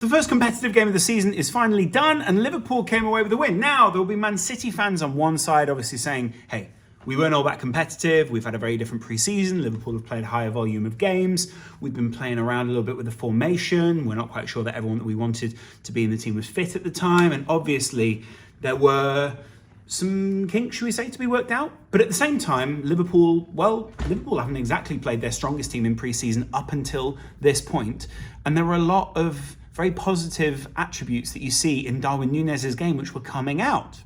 The first competitive game of the season is finally done and Liverpool came away with a win. Now, there will be Man City fans on one side obviously saying, hey, we weren't all that competitive. We've had a very different pre-season. Liverpool have played a higher volume of games. We've been playing around a little bit with the formation. We're not quite sure that everyone that we wanted to be in the team was fit at the time. And obviously, there were some kinks, should we say, to be worked out. But at the same time, Liverpool haven't exactly played their strongest team in pre-season up until this point. And there were a lot of very positive attributes that you see in Darwin Nunez's game, which were coming out.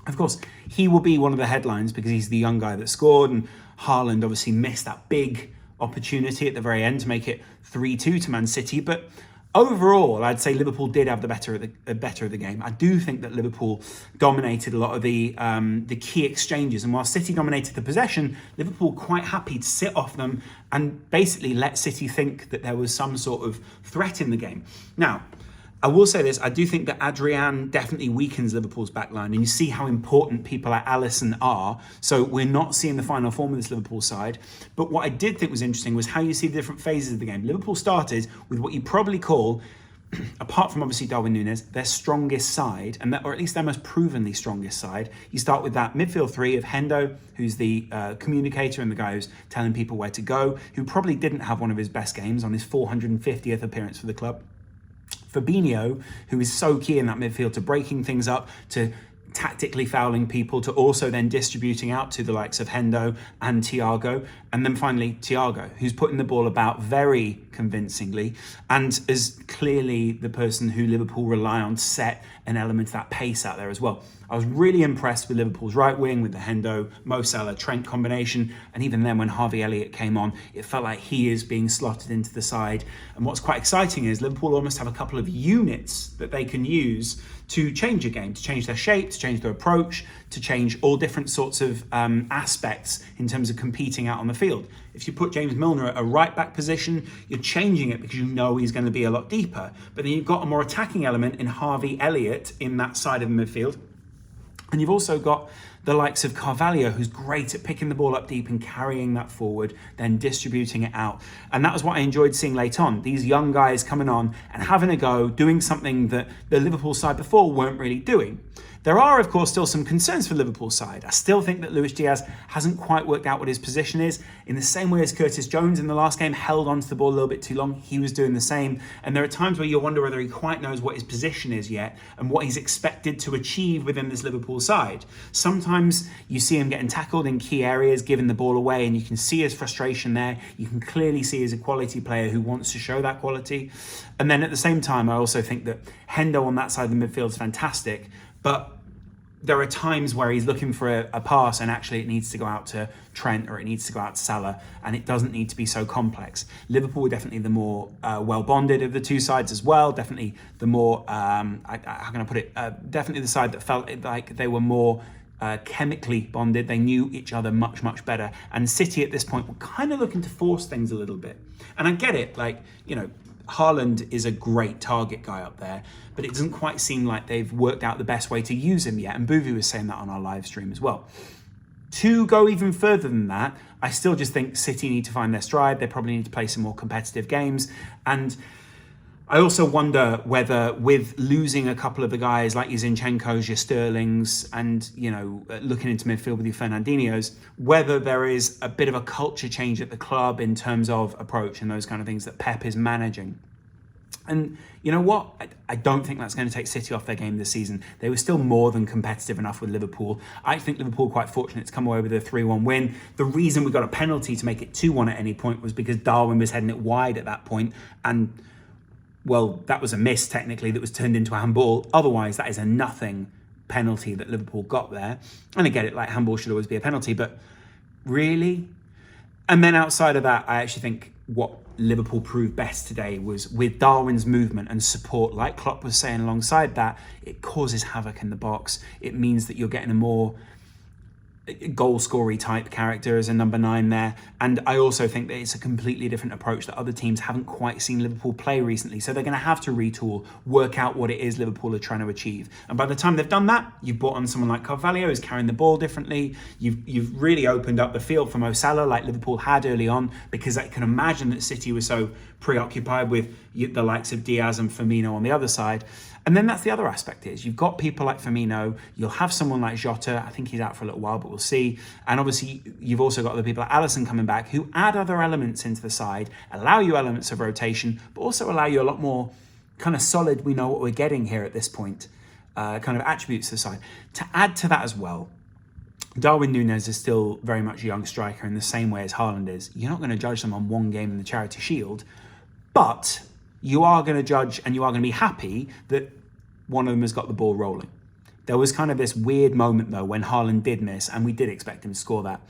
Of course, he will be one of the headlines because he's the young guy that scored, and Haaland obviously missed that big opportunity at the very end to make it 3-2 to Man City. But overall, I'd say Liverpool did have the better of the game. I do think that Liverpool dominated a lot of the key exchanges, and while City dominated the possession, Liverpool were quite happy to sit off them and basically let City think that there was some sort of threat in the game. Now, I will say this, I do think that Adrian definitely weakens Liverpool's backline, and you see how important people like Alisson are. So we're not seeing the final form of this Liverpool side. But what I did think was interesting was how you see the different phases of the game. Liverpool started with what you probably call, apart from obviously Darwin Nunez, their strongest side, or at least their most provenly strongest side. You start with that midfield three of Hendo, who's the communicator and the guy who's telling people where to go, who probably didn't have one of his best games on his 450th appearance for the club. Fabinho, who is so key in that midfield to breaking things up, to tactically fouling people, to also then distributing out to the likes of Hendo and Thiago. And then finally, Thiago, who's putting the ball about very convincingly and is clearly the person who Liverpool rely on to set an element of that pace out there as well. I was really impressed with Liverpool's right wing, with the Hendo, Mo Salah, Trent combination. And even then when Harvey Elliott came on, it felt like he is being slotted into the side. And what's quite exciting is Liverpool almost have a couple of units that they can use to change a game, to change their shape, to change their approach, to change all different sorts of aspects in terms of competing out on the field. If you put James Milner at a right back position, you're changing it because you know he's going to be a lot deeper. But then you've got a more attacking element in Harvey Elliott in that side of the midfield. And you've also got the likes of Carvalho, who's great at picking the ball up deep and carrying that forward, then distributing it out. And that was what I enjoyed seeing late on. These young guys coming on and having a go, doing something that the Liverpool side before weren't really doing. There are, of course, still some concerns for Liverpool's side. I still think that Luis Diaz hasn't quite worked out what his position is. In the same way as Curtis Jones in the last game held onto the ball a little bit too long, he was doing the same. And there are times where you wonder whether he quite knows what his position is yet and what he's expected to achieve within this Liverpool side. Sometimes you see him getting tackled in key areas, giving the ball away, and you can see his frustration there. You can clearly see he's a quality player who wants to show that quality. And then at the same time, I also think that Hendo on that side of the midfield is fantastic, but there are times where he's looking for a pass and actually it needs to go out to Trent or it needs to go out to Salah, and it doesn't need to be so complex. Liverpool were definitely the more well-bonded of the two sides as well. Definitely the more, how can I put it? Definitely the side that felt like they were more chemically bonded. They knew each other much, much better. And City at this point were kind of looking to force things a little bit. And I get it, like, you know, Haaland is a great target guy up there, but it doesn't quite seem like they've worked out the best way to use him yet. And Bouvie was saying that on our live stream as well. To go even further than that, I still just think City need to find their stride. They probably need to play some more competitive games. And I also wonder whether, with losing a couple of the guys like your Zinchenko's, your Sterlings, and, you know, looking into midfield with your Fernandinho's, whether there is a bit of a culture change at the club in terms of approach and those kind of things that Pep is managing. And you know what? I don't think that's going to take City off their game this season. They were still more than competitive enough with Liverpool. I think Liverpool quite fortunate to come away with a 3-1 win. The reason we got a penalty to make it 2-1 at any point was because Darwin was heading it wide at that point, and well, that was a miss technically that was turned into a handball. Otherwise, that is a nothing penalty that Liverpool got there. And I get it, like, handball should always be a penalty, but really? And then outside of that, I actually think what Liverpool proved best today was with Darwin's movement and support. Like Klopp was saying alongside that, it causes havoc in the box. It means that you're getting a more goal-scoring type character as a number 9 there. And I also think that it's a completely different approach that other teams haven't quite seen Liverpool play recently. So they're going to have to retool, work out what it is Liverpool are trying to achieve. And by the time they've done that, you've brought on someone like Carvalho who's carrying the ball differently. You've really opened up the field for Mo Salah like Liverpool had early on, because I can imagine that City was so preoccupied with the likes of Diaz and Firmino on the other side. And then that's the other aspect is you've got people like Firmino, you'll have someone like Jota, I think he's out for a little while, but we'll see. And obviously you've also got other people like Alisson coming back who add other elements into the side, allow you elements of rotation, but also allow you a lot more kind of solid, we know what we're getting here at this point, kind of attributes to the side. To add to that as well, Darwin Nunez is still very much a young striker in the same way as Haaland is. You're not going to judge them on one game in the Charity Shield, but you are going to judge and you are going to be happy that one of them has got the ball rolling. There was kind of this weird moment though when Haaland did miss, and we did expect him to score that,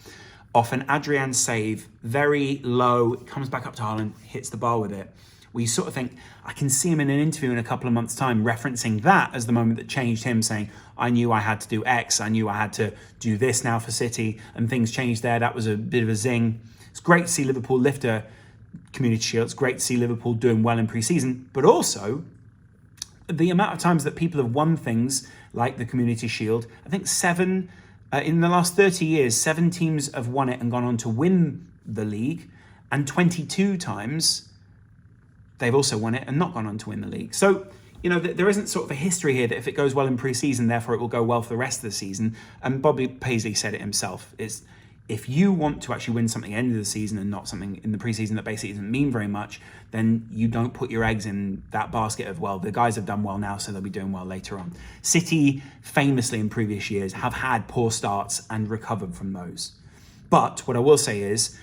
off an Adrian save, very low, comes back up to Haaland, hits the bar with it. We sort of think, I can see him in an interview in a couple of months' time referencing that as the moment that changed him, saying, I knew I had to do X, I knew I had to do this now for City, and things changed there. That was a bit of a zing. It's great to see Liverpool lift a Community Shield. It's great to see Liverpool doing well in pre-season, but also the amount of times that people have won things like the Community Shield. I think in the last 30 years, 7 teams have won it and gone on to win the league, and 22 times they've also won it and not gone on to win the league. So, there isn't sort of a history here that if it goes well in pre-season, therefore it will go well for the rest of the season. And Bobby Paisley said it himself. It's, if you want to actually win something at the end of the season and not something in the pre-season that basically doesn't mean very much, then you don't put your eggs in that basket of, well, the guys have done well now, so they'll be doing well later on. City, famously in previous years, have had poor starts and recovered from those. But what I will say is,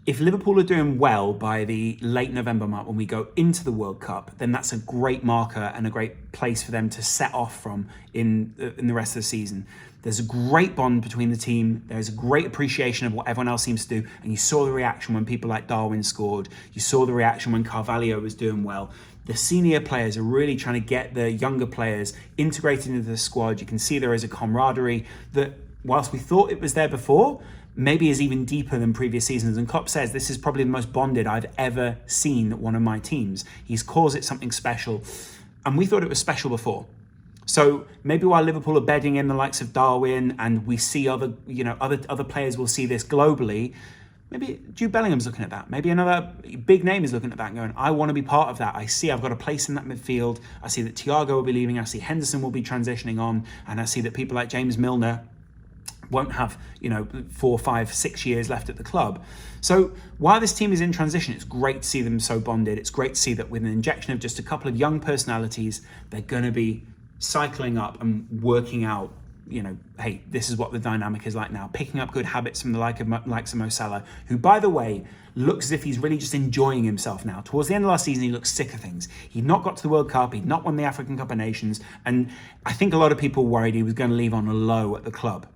if Liverpool are doing well by the late November mark when we go into the World Cup, then that's a great marker and a great place for them to set off from in the rest of the season. There's a great bond between the team. There's a great appreciation of what everyone else seems to do. And you saw the reaction when people like Darwin scored. You saw the reaction when Carvalho was doing well. The senior players are really trying to get the younger players integrated into the squad. You can see there is a camaraderie that, whilst we thought it was there before, maybe is even deeper than previous seasons. And Klopp says this is probably the most bonded I've ever seen one of my teams. He calls it something special. And we thought it was special before. So maybe while Liverpool are bedding in the likes of Darwin and we see other players will see this globally, maybe Jude Bellingham's looking at that. Maybe another big name is looking at that and going, I want to be part of that. I see I've got a place in that midfield. I see that Thiago will be leaving. I see Henderson will be transitioning on. And I see that people like James Milner won't have 4, 5, 6 years left at the club. So while this team is in transition, it's great to see them so bonded. It's great to see that with an injection of just a couple of young personalities, they're going to be cycling up and working out, hey, this is what the dynamic is like now. Picking up good habits from the likes of Mo Salah, who, by the way, looks as if he's really just enjoying himself now. Towards the end of last season, he looked sick of things. He'd not got to the World Cup. He'd not won the African Cup of Nations. And I think a lot of people worried he was going to leave on a low at the club.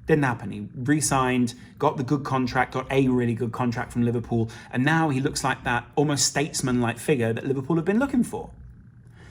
Didn't happen. He re-signed, got the good contract, got a really good contract from Liverpool, and now he looks like that almost statesman-like figure that Liverpool have been looking for.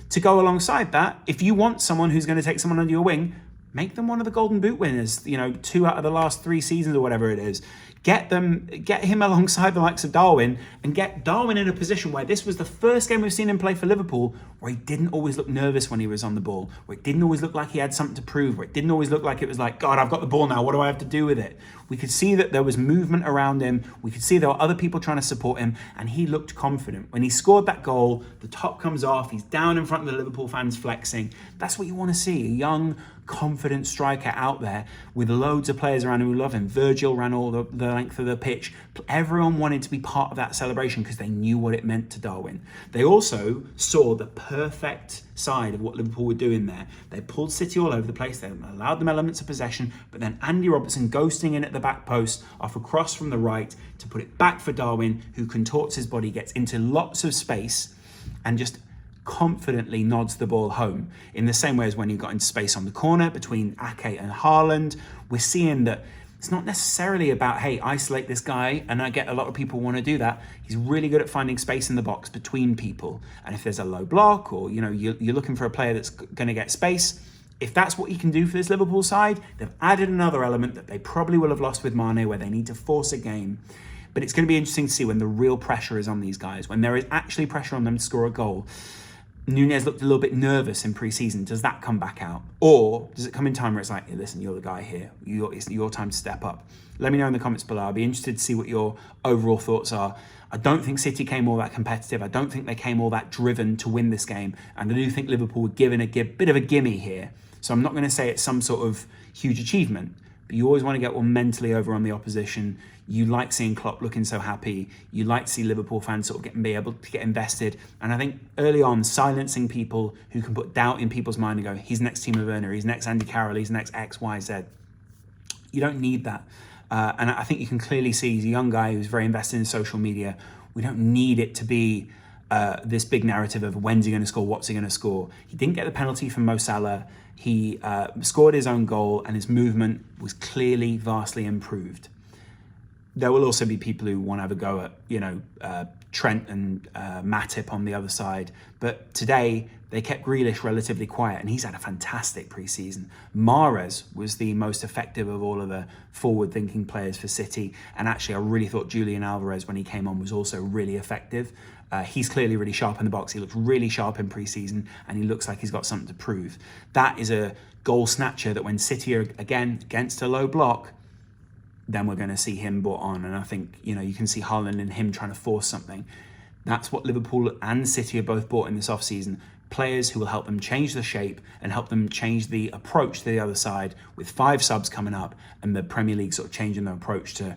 To go alongside that, if you want someone who's going to take someone under your wing, make them one of the Golden Boot winners, 2 out of the last 3 seasons or whatever it is. Get him alongside the likes of Darwin, and get Darwin in a position where this was the first game we've seen him play for Liverpool where he didn't always look nervous when he was on the ball, where it didn't always look like he had something to prove, where it didn't always look like it was like, God, I've got the ball now, what do I have to do with it? We could see that there was movement around him. We could see there were other people trying to support him, and he looked confident. When he scored that goal, the top comes off, he's down in front of the Liverpool fans flexing. That's what you want to see, a young, confident striker out there with loads of players around him who love him. Virgil ran all the length of the pitch. Everyone wanted to be part of that celebration because they knew what it meant to Darwin. They also saw the perfect side of what Liverpool were doing there. They pulled City all over the place. They allowed them elements of possession, but then Andy Robertson ghosting in at the back post off a cross from the right to put it back for Darwin, who contorts his body, gets into lots of space and just confidently nods the ball home. In the same way as when he got into space on the corner between Ake and Haaland, we're seeing that it's not necessarily about, hey, isolate this guy, and I get a lot of people want to do that. He's really good at finding space in the box between people. And if there's a low block or, you're looking for a player that's going to get space, if that's what he can do for this Liverpool side, they've added another element that they probably will have lost with Mane, where they need to force a game. But it's going to be interesting to see when the real pressure is on these guys, when there is actually pressure on them to score a goal. Nunez looked a little bit nervous in pre-season. Does that come back out? Or does it come in time where it's like, hey, listen, you're the guy here. It's your time to step up. Let me know in the comments below. I'll be interested to see what your overall thoughts are. I don't think City came all that competitive. I don't think they came all that driven to win this game. And I do think Liverpool were given a bit of a gimme here. So I'm not going to say it's some sort of huge achievement, but you always want to get one mentally over on the opposition. You like seeing Klopp looking so happy. You like to see Liverpool fans sort of be able to get invested. And I think early on, silencing people who can put doubt in people's mind and go, he's next Timo Werner, he's next Andy Carroll, he's next X, Y, Z. You don't need that. And I think you can clearly see he's a young guy who's very invested in social media. We don't need it to be this big narrative of when's he going to score, what's he going to score. He didn't get the penalty from Mo Salah. He scored his own goal and his movement was clearly vastly improved. There will also be people who want to have a go at, Trent and Matip on the other side. But today, they kept Grealish relatively quiet, and he's had a fantastic pre-season. Mahrez was the most effective of all of the forward-thinking players for City, and actually I really thought Julian Alvarez, when he came on, was also really effective. He's clearly really sharp in the box. He looks really sharp in pre-season, and he looks like he's got something to prove. That is a goal snatcher that when City are, again, against a low block, then we're going to see him brought on. And I think, you can see Haaland and him trying to force something. That's what Liverpool and City have both bought in this offseason. Players who will help them change the shape and help them change the approach to the other side, with 5 subs coming up and the Premier League sort of changing their approach to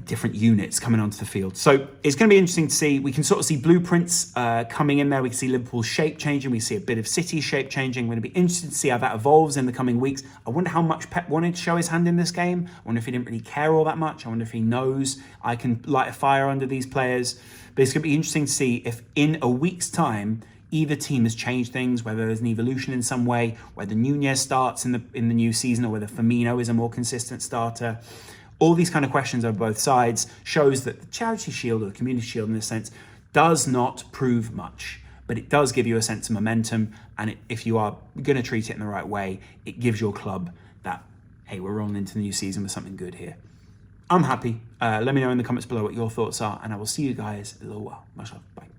different units coming onto the field. So it's going to be interesting to see. We can sort of see blueprints coming in there. We can see Liverpool's shape changing. We see a bit of City's shape changing. We're going to be interested to see how that evolves in the coming weeks. I wonder how much Pep wanted to show his hand in this game. I wonder if he didn't really care all that much. I wonder if he knows I can light a fire under these players. But it's going to be interesting to see if in a week's time, either team has changed things, whether there's an evolution in some way, whether Nunez starts in the new season, or whether Firmino is a more consistent starter. All these kind of questions on both sides shows that the Charity Shield, or the Community Shield in this sense, does not prove much, but it does give you a sense of momentum. And if you are going to treat it in the right way, it gives your club that, hey, we're rolling into the new season with something good here. I'm happy. Let me know in the comments below what your thoughts are, and I will see you guys in a little while. Much love. Bye.